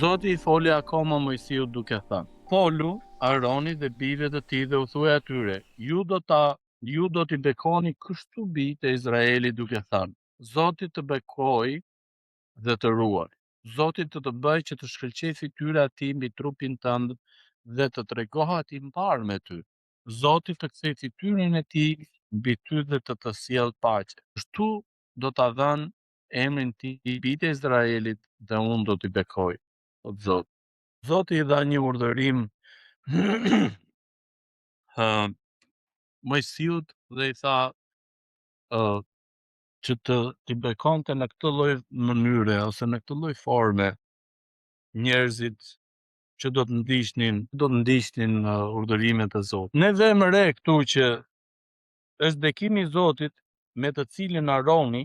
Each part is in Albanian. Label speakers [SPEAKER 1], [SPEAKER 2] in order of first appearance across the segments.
[SPEAKER 1] Zoti I foli akoma Mojsiut duke thënë: Folu Aroni dhe bijve të tij dhe u thuaj atyre: ju do t'i bekoni kështu bijtë e Izraelit duke thënë: Zoti të bekoj dhe të ruaj. Zoti të bëj që të shkëlqej fytyra e tij mbi trupin tënd dhe të tregohet I mbar me ty. Zoti të kthej fytyrën e tij mbi ty dhe të sjellë paqe. Kështu do ta dhënë emrin ti bijtë e Izraelit dhe unë do t'i bekoj, thot Zoti. Zoti I dha një urdhërim Mojsiut dhe I tha që t'i bekonte në këtë lloj mënyre ose në këtë lloj forme njerëzit që do të ndiqnin urdhërimet e Zotit. Ne vëmë re këtu që është bekimi I Zotit me të cilin Aroni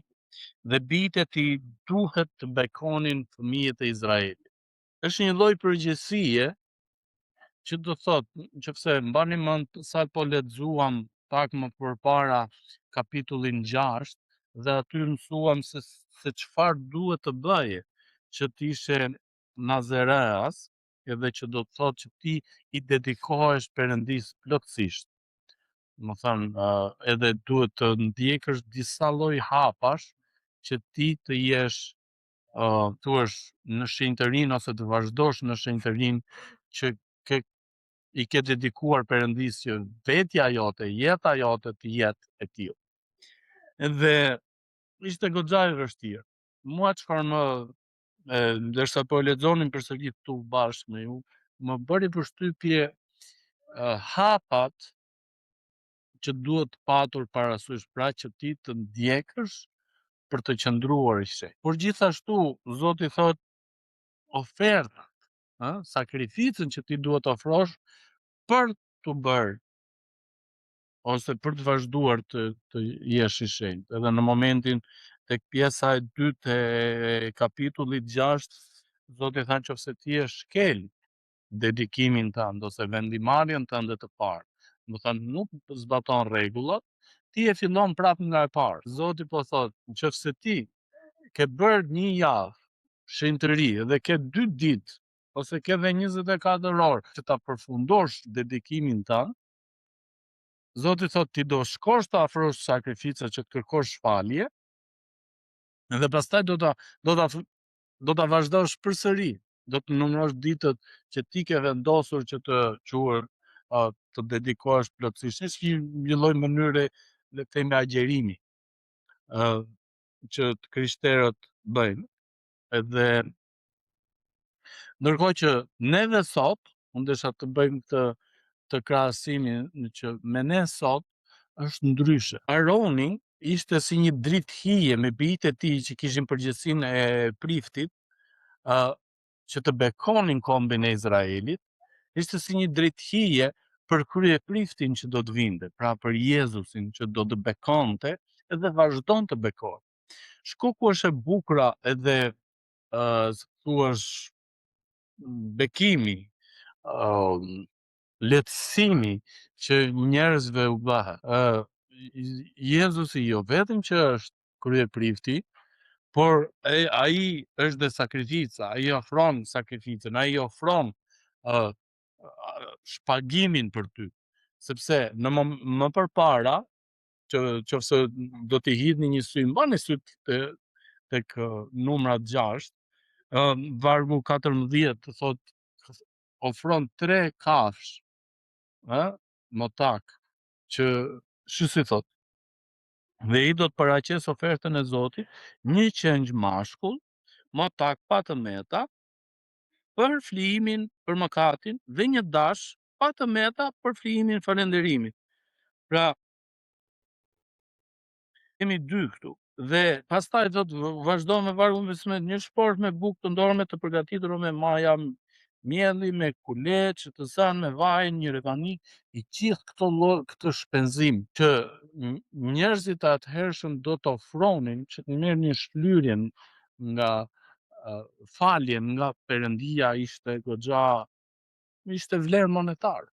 [SPEAKER 1] dhe bijtë e tij duhet të bekonin fëmijët e Izraelit. Është një lloj përgjegjësie që do thotë, nëse mbani mend sa po lexuam pak më përpara kapitullin 6 dhe aty mësuam se çfarë duhet të bëje që të ishe nazereas, edhe që do të thotë që ti I dedikohesh Perëndis plotësisht. Do thënë, edhe duhet të ndjekësh disa lloj hapash që ti të jesh thuash në shenjtërinë ose të vazhdosh në shenjtërinë që I ke dedikuar Perëndis që vetja jote, jeta jote të jetë e tillë. Dhe ishte goxha e vështirë. Mua çfarë ndërsa po e lexonin përsëri këtu bashkë me ju, më bëri përshtypje hapat që duhet patur parasysh, pra që ti të ndjekësh për të qëndruar I shenjtë. Por gjithashtu Zoti thot ofertat, sakrificën që ti duhet ofrosh për të bërë ose për të vazhduar të jesh I shenjtë. Edhe në momentin tek pjesa e dytë e kapitullit 6, Zoti tha nëse ti e shkel dedikimin tënd ose vendimarrjen tënde të parë, do thënë nuk zbaton rregullat, ti e fillon prapë nga e parë. Zoti po thotë nëse ti ke bërë një javë shenjtëri dhe ke 2 ditë ose ke edhe 24 orë që ta përfundosh dedikimin tënd, Zoti thotë ti do shkosh të afrosh sakrifica që të kërkosh shpalje, dhe pastaj do ta vazhdosh përsëri. Do të numërosh ditët që ti ke vendosur që të quher të dedikohesh plotësisht. Është një lloj mënyre le të themi agjerimi që të krishterët bëjnë. Edhe ndërkohë që neve sot, unë desha të bëjmë të krahasimin që me ne sot është ndryshe. Aroni ishte si një dritë hije me bijtë e tij që kishin përgjegjësinë e priftit, që të bekonin kombin e Izraelit, ishte si një dritë hije për kryepriftin që do të vinte, pra për Jezusin që do të bekonte edhe vazhdon të bekohet. Shko ku është e bukura edhe thuash bekimi, lehtësimi që njerëzve u bëhet. Jezusi jo vetëm që është kryeprifti, por ai është dhe sakrifica, ai ofron sakrificën, ai ofron shpagimin për ty. Sepse më përpara, nëse do t'i hidhni një sy, mbani sy tek numrat 6, vargu 14 të thotë ofron 3 kafsh, motak, që si thotë, dhe I do të paraqes ofertën e Zotit, një qengj mashkull, motak pa të meta, për flijimin për mëkatin dhe një dash pa të meta për flijimin falënderimit. Pra kemi 2 këtu. Dhe pastaj do të vazhdo me vargun 15, një shport me bukë të ndorme të përgatitur me maja mielli, me kuleç të zënë me vaj, një revani, I gjithë këtë shpenzim që njerëzit atëhershëm do të ofronin që të merrnin një shlyerjen nga faljen nga Perëndia ishte goxha, ishte vlerë monetare.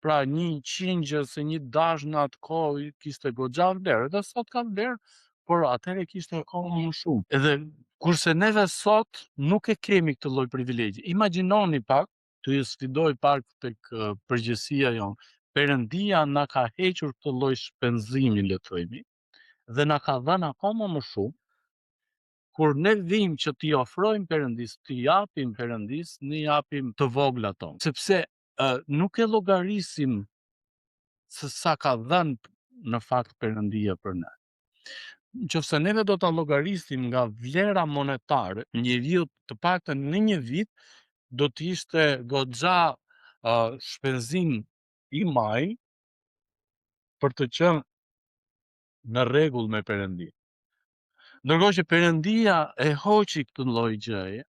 [SPEAKER 1] Pra një qingj ose një dash në atë kohë kishte goxha vlerë, edhe sot ka vlerë, por atëherë kishte akoma më shumë. Edhe kurse neve sot nuk e kemi këtë lloj privilegji. Imagjinoni pak, të ju sfidoj pak tek përgjegjësia jon. Perëndia na ka hequr këtë lloj shpenzimi, le të themi, dhe na ka dhënë akoma më shumë. Kur ne vim që t'i ofrojmë Perëndis, t'i japim Perëndis, ne japim të vogla tonë, sepse nuk e llogarisim se sa ka dhënë në fakt Perëndia për ne. Nëse neve do ta llogarisim nga vlera monetare, njeriu të paktën në një vit do të ishte goxha shpenzim i maj për të qenë në rregull me Perëndin. Ndërkohë që Perëndia e hoqi këtë lloj gjëje,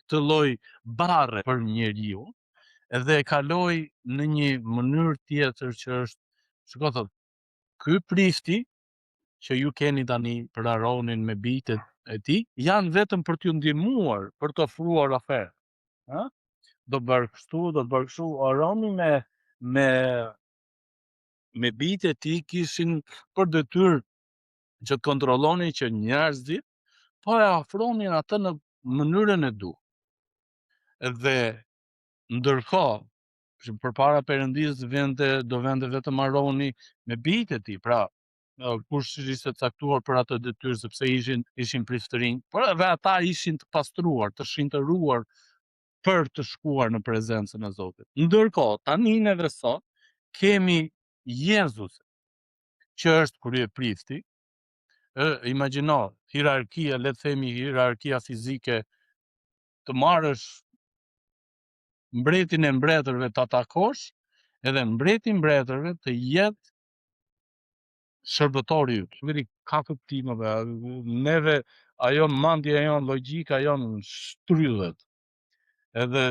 [SPEAKER 1] këtë lloj barre për njeriu, edhe e kaloi në një mënyrë tjetër që është, shiko thot, ky prifti që ju keni tani për Aronin me bitet e tij, janë vetëm për t'ju ndihmuar, për të ofruar ofertë. Ëh? Do bërë kështu, do të bërë kështu. Aroni me bitet e tij kishin për detyrë që të kontrollonin që njerëzit po e ofronin atë në mënyrën e duhur. Dhe ndërkohë që përpara Perëndis do vende vetëm Aroni me bijtë e tij, pra kush ishte caktuar për atë detyrë sepse ishin priftërinj, por edhe ata ishin të pastruar, të shinjtëruar për të shkuar në prezencën e Zotit. Ndërkohë, tani neve sot kemi Jezusin, që është kryeprifti. Imagjino, hierarkia, le të themi hierarkia fizike, të marrësh mbretin e mbretërve ta takosh, edhe mbreti i mbretërve të jetë shërbëtori yt. Veri ka kuptimeve, neve ajo mendja jon, logjika jon shtrydhet. Edhe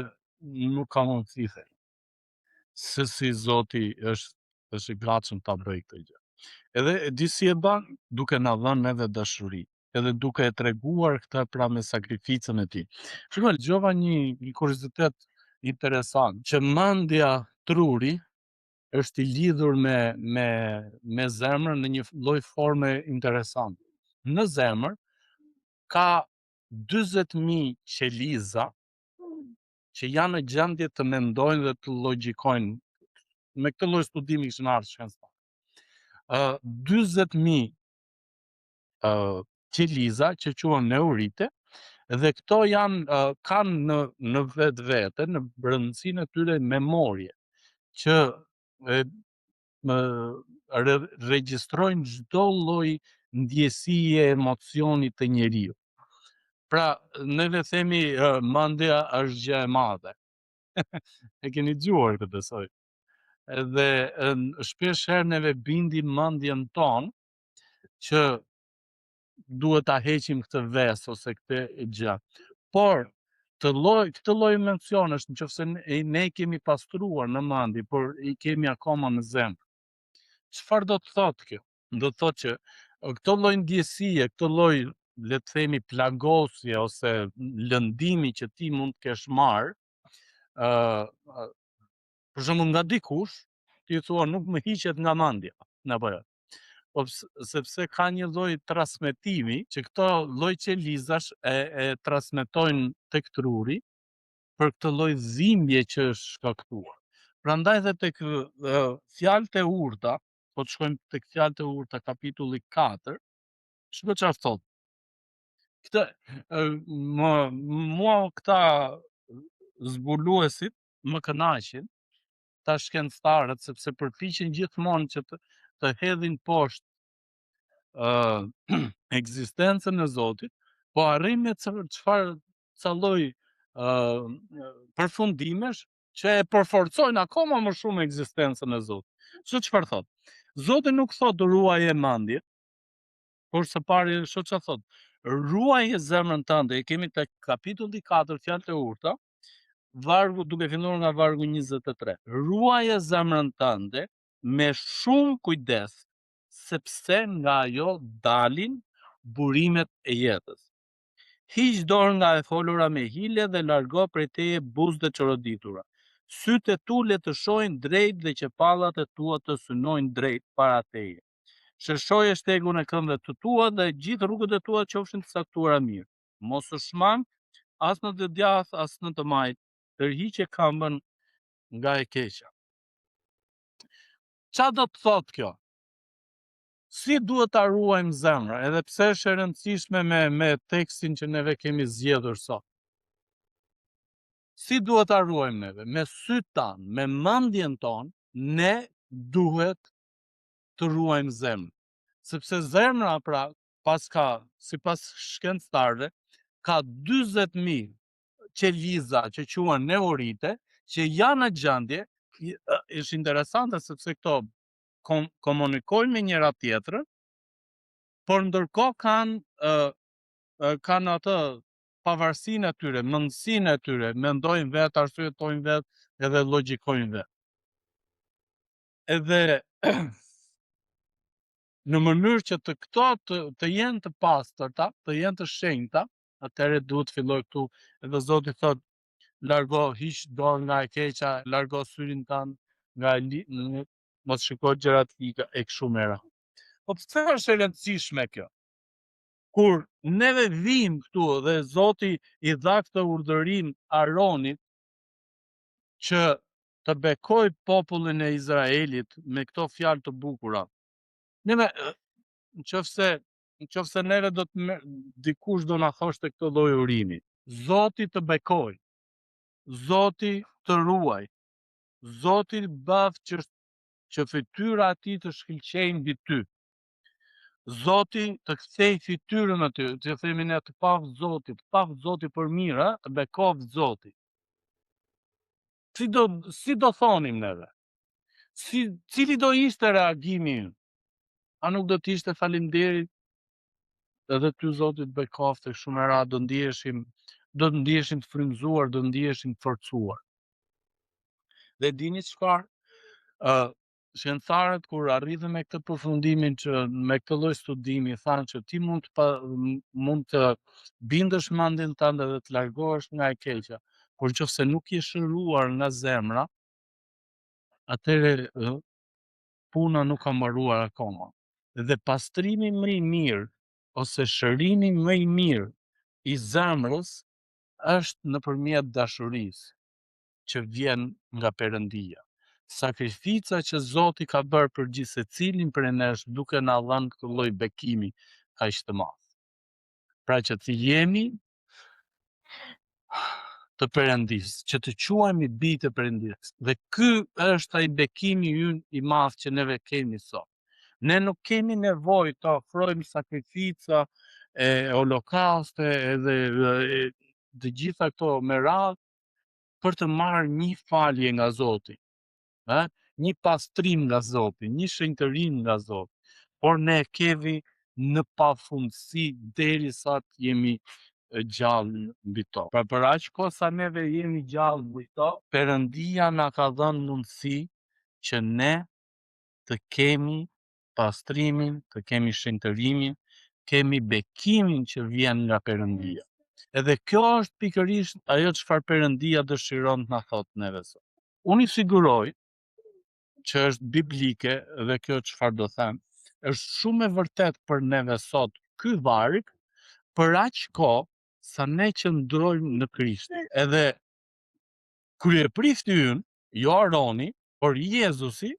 [SPEAKER 1] nuk ka mundësi the. Se si Zoti është i gatshëm ta bëjë këtë gjë. Edhe di si e bën, duke na dhënë neve dashuri, edhe duke e treguar këtë pra me sakrificën e tij. Shikoj, dëgjova një kuriozitet interesant, që mendja truri është i lidhur me zemrën në një lloj forme interesante. Në zemër ka 40.000 qeliza që janë në gjendje të mendojnë dhe të logjikojnë. Me këtë lloj studimi kishin ardhur shkencëtarë. 40.000 qeliza që quhen neurite, dhe këto kanë në vetvete, në brendësinë e tyre memorie, që regjistrojnë çdo lloj ndjesie, emocioni të njeriu. Pra, neve themi mendja është gjë e madhe. E keni dëgjuar këtë, besoj. Edhe shpesh herë neve bindim mendjen tonë që duhet ta heqim këtë ves ose këtë gjë. Por këtë lloj emocionesh, nëse ne kemi pastruar në mendje, por i kemi akoma në zemër. Çfarë do të thotë kjo? Do të thotë që këtë lloj ndjesie, këtë lloj, le të themi, plagosje ose lëndimi që ti mund të kesh marr, për shembull nga dikush, ti thua nuk më hiqet nga mendja, apo jo? Po sepse ka një lloj transmetimi që këto lloj qelizash e transmetojnë tek truri për këtë lloj dhimbje që është shkaktuar. Prandaj edhe tek fjalët e urta, po të shkojmë tek fjalët e urta kapitulli 4, shikoj çfarë thotë. Mua këta zbuluesit më kënaqin, ta shkencëtarët, sepse përpiqen gjithmonë që të hedhin poshtë ekzistencën e Zotit, po arrin me ca lloj përfundimesh që e përforcojnë akoma më shumë ekzistencën e Zotit. Çfarë thotë? Zoti nuk thotë ruaje mendjen, por së pari çfarë thotë? Ruaje zemrën tënde. E kemi tek kapitulli 4 fjalët e urta, duke filluar nga vargu 23. Ruaje zemrën tënde me shumë kujdes, sepse nga ajo dalin burimet e jetës. Hiq dorë nga e folura me hile dhe largo prej teje buzët e çoroditura. Sytë e tu le të shohin drejt dhe qepallat e tua të synojnë drejt para teje. Shëshoje shtegun e këmbëve të tua dhe gjithë rrugët e tua qofshin të saktuara mirë. Mos u shmang as në të djathtë as në të majtë, tërhiqe këmbën nga e keqja. Qa do të thotë kjo? Si duhet ta ruajmë zemra, edhe pse është e rëndësishme me tekstin që neve kemi zgjedhur sot. Si duhet ta ruajmë neve? Me sytë tanë, me mendjen tonë, ne duhet të ruajmë zemrën. Sepse zemra, pra, sipas shkencëtarëve, ka 40.000 qelizza që quhen neurite, që janë në gjendje, është interesante sepse këto komunikojnë me njëra tjetrën, por ndërkohë kanë atë pavarësinë e tyre, mendsinë e tyre, mendojnë vetë, arsyetojnë vetë edhe logjikojnë vetë. Edhe në mënyrë që të këto të jenë të pastërta, të jenë të shenjta, atëherë duhet filloj këtu, edhe Zoti thotë, largo, hiq dorë nga e keqja, largo syrin tanë nga mos shiko gjërat e kështu me radhë. Po pse është e rëndësishme kjo? Kur neve vim këtu dhe Zoti i dha këtë urdhërim Aronit që të bekoj popullin e Izraelit me këto fjalë të bukura. Neve, nëse neve do të dikush do na thoshte këtë lloj urimi, Zoti të bekoj, Zoti të ruaj, Zoti bëf që fytyra e tij të shkëlqejnë mbi ty. Zoti të kthej fytyrën aty, që themi ne të paf Zoti për mirë, të bekov Zoti. Si do thonim neve? Cili do ishte reagimi ynë? A nuk do të ishte faleminderit? Edhe ty Zoti të bekofte shumë e radhë, do të ndiheshim të frymëzuar, do të ndiheshim të forcuar. Dhe dini çfarë? Shkencëtarët kur arritën me këtë përfundimin që me këtë lloj studimi thanë që ti mund të bindesh mendjen tënde dhe të largohesh nga e keqja, por nëse nuk je shëruar nga zemra, atëherë puna nuk ka mbaruar akoma. Dhe pastrimi më i mirë ose shërimi më i mirë i zemrës është nëpërmjet dashurisë që vjen nga Perëndia. Sakrifica që Zoti ka bërë për gjithë secilin prej nesh duke na dhënë këtë lloj bekimi kaq të madh. Pra që të jemi të Perëndisë, që të quhemi bijë të Perëndisë. Dhe ky është ai bekimi ynë i madh që neve kemi sot. Ne nuk kemi nevojë të ofrojmë sakrifica e holokauste edhe të gjitha këto me radhë për të marrë një falje nga Zoti. Një pastrim nga Zoti, një shenjtërim nga Zoti, por ne kemi në pafundësi derisa të jemi gjallë mbi to. Pra për aq kohë sa neve jemi gjallë mbi to, Perëndia na ka dhënë mundësi që ne të kemi pastrimin, të kemi shenjtërimin, kemi bekimin që vjen nga Perëndia. Edhe kjo është pikërisht ajo çfarë Perëndia dëshiron të na thotë neve sot. Unë i siguroj që është biblike dhe kjo çfarë do them, është shumë e vërtet për neve sot ky varg për aq kohë sa ne qëndrojmë në Krisht. Edhe kryeprifti ynë, jo Aroni, por Jezusi,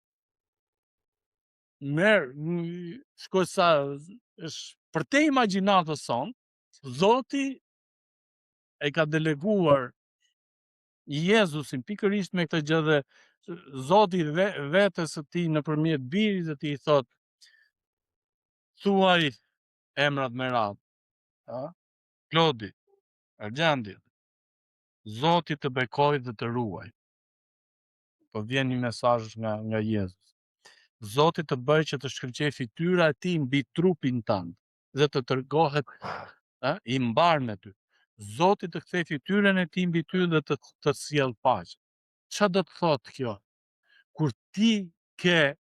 [SPEAKER 1] shkoj sa është për te imagjinatës son, Zoti e ka deleguar Jezusin pikërisht me këtë gjë dhe Zoti vetes së tij nëpërmjet birit të tij i thot thuaj emrat me radhë. Klodi, Argjendi, Zoti të bekoj dhe të ruaj. Po vjen një mesazh nga Jezus. Zoti të bëj që të shkëlqej fytyra e tij mbi trupin tënd dhe të tërgohet i mbar me ty. Zoti të kthej fytyrën e tij mbi ty dhe të sjell paqe. Çfarë do të thotë kjo? Kur ti ke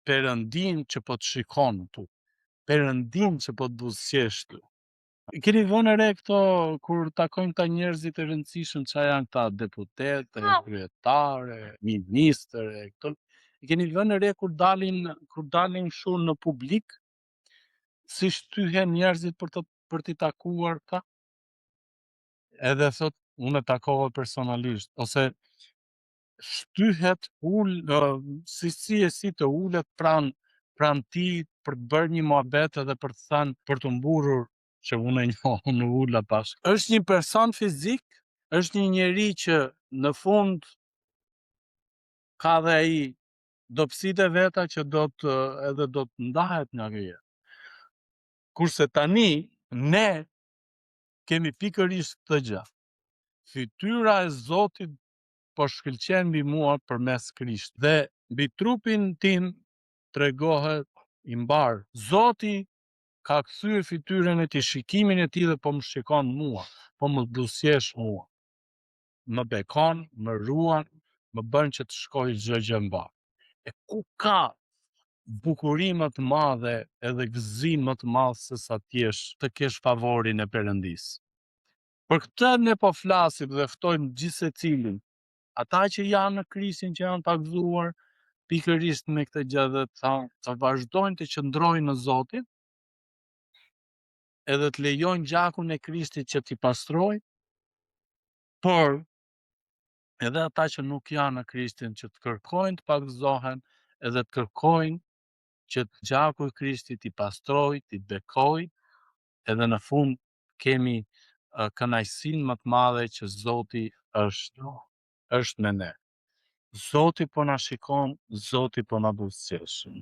[SPEAKER 1] Perëndin që po të shikon tu, Perëndin që po të buzëqesh tu. Keni vënë re këto kur takojnë këta njerëzit e rëndësishëm, çfarë janë këta deputetë, kryetare, ministre, këto I keni vënë re kur dalin kështu në publik, si shtyhen njerëzit për t'i takuar ta? Edhe thot, unë e takova personalisht, ose shtyhet si të ulet pran ti për të bërë një muhabet edhe për të thënë, për të mburur që unë e njoh, unë ula pas. Është një person fizik, është një njeri që në fund ka dhe ai dobësitë e veta që do të ndahet nga kjo jetë. Kurse tani ne kemi pikërisht këtë gjë. Fytyra e Zotit po shkëlqen mbi mua përmes Krisht. Dhe mbi trupin tim tregohet i mbar. Zoti ka kthyer fytyrën e tij, shikimin e tij dhe po më shikon mua, po më buzëqesh mua. Më bekon, më ruan, më bën që të shkoj çdo gjë mba. E ku ka bukuri më të madhe edhe gëzim më të madh se sa të kesh favorin e Perëndis. Për këtë ne po flasim dhe ftojmë gjithë secilin, ata që janë në Krishtin, që janë të gëzuar, pikërisht me këtë gjë dhe të vazhdojnë të qëndrojnë në Zotin, edhe të lejojnë gjakun e Krishtit që t'i pastrojë, por edhe ata që nuk janë në Krishtin, që të kërkojnë të pagëzohen, edhe të kërkojnë që gjaku i Krishtit t'i pastrojë, t'i bekojë, edhe në fund kemi kënaqësinë më të madhe që Zoti është me ne. Zoti po na shikon, Zoti po na buzëqesh.